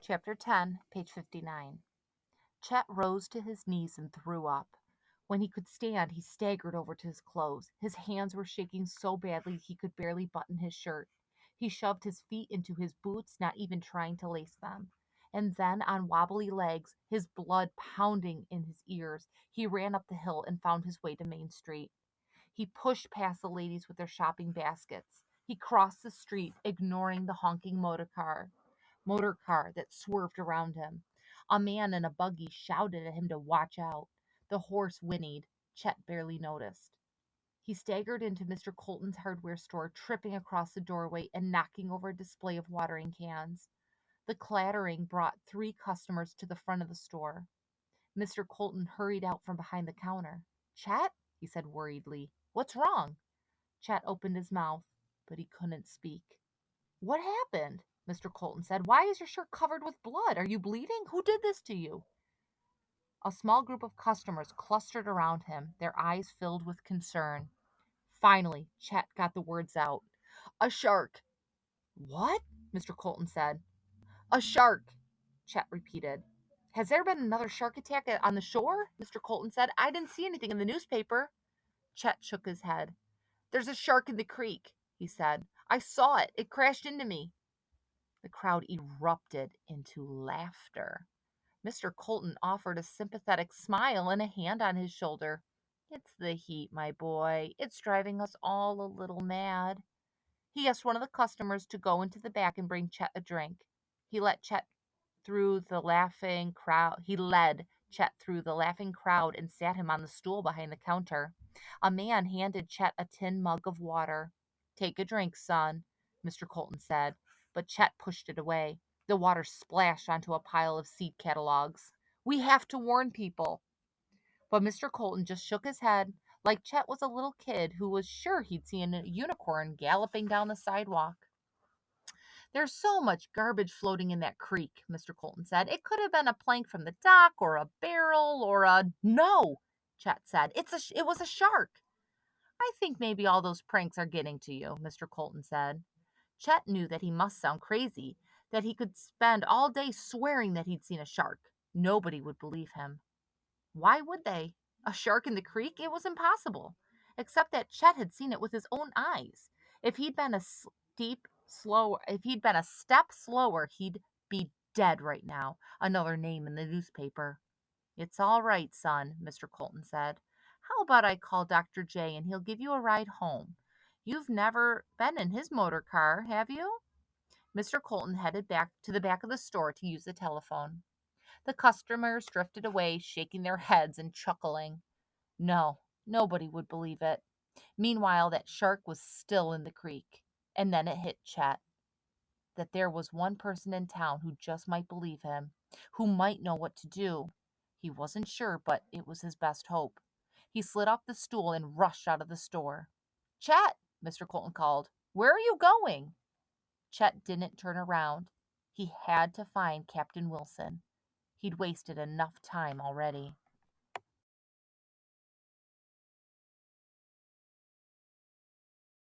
Chapter 10, page 59. Chet rose to his knees and threw up. When he could stand, he staggered over to his clothes. His hands were shaking so badly he could barely button his shirt. He shoved his feet into his boots, not even trying to lace them. And then, on wobbly legs, his blood pounding in his ears, he ran up the hill and found his way to Main Street. He pushed past the ladies with their shopping baskets. He crossed the street, ignoring the honking motor car that swerved around him. A man in a buggy shouted at him to watch out. The horse whinnied. Chet barely noticed. He staggered into Mr. Colton's hardware store, tripping across the doorway and knocking over a display of watering cans. The clattering brought 3 customers to the front of the store. Mr. Colton hurried out from behind the counter. Chet? He said worriedly. What's wrong? Chet opened his mouth, but he couldn't speak. What happened? Mr. Colton said. Why is your shirt covered with blood? Are you bleeding? Who did this to you? A small group of customers clustered around him, their eyes filled with concern. Finally, Chet got the words out. A shark. What? Mr. Colton said. A shark, Chet repeated. Has there been another shark attack on the shore? Mr. Colton said. I didn't see anything in the newspaper. Chet shook his head. There's a shark in the creek, he said. I saw it. It crashed into me. The crowd erupted into laughter. Mr. Colton offered a sympathetic smile and a hand on his shoulder. It's the heat, my boy. It's driving us all a little mad. He asked one of the customers to go into the back and bring Chet a drink. He let Chet through the laughing crowd. He led Chet through the laughing crowd and sat him on the stool behind the counter. A man handed Chet a tin mug of water. Take a drink, son, Mr. Colton said, but Chet pushed it away. The water splashed onto a pile of seed catalogs. We have to warn people. But Mr. Colton just shook his head like Chet was a little kid who was sure he'd seen a unicorn galloping down the sidewalk. There's so much garbage floating in that creek, Mr. Colton said. It could have been a plank from the dock or a barrel or a... No, Chet said. It was a shark. I think maybe all those pranks are getting to you, Mr. Colton said. Chet knew that he must sound crazy, that he could spend all day swearing that he'd seen a shark. Nobody would believe him. Why would they? A shark in the creek? It was impossible. Except that Chet had seen it with his own eyes. If he'd been if he'd been a step slower, he'd be dead right now. Another name in the newspaper. It's all right, son, Mr. Colton said. How about I call Dr. J and he'll give you a ride home? You've never been in his motor car, have you? Mr. Colton headed back to the back of the store to use the telephone. The customers drifted away, shaking their heads and chuckling. No, nobody would believe it. Meanwhile, that shark was still in the creek. And then it hit Chet that there was one person in town who just might believe him, who might know what to do. He wasn't sure, but it was his best hope. He slid off the stool and rushed out of the store. Chet, Mr. Colton called. Where are you going? Chet didn't turn around. He had to find Captain Wilson. He'd wasted enough time already.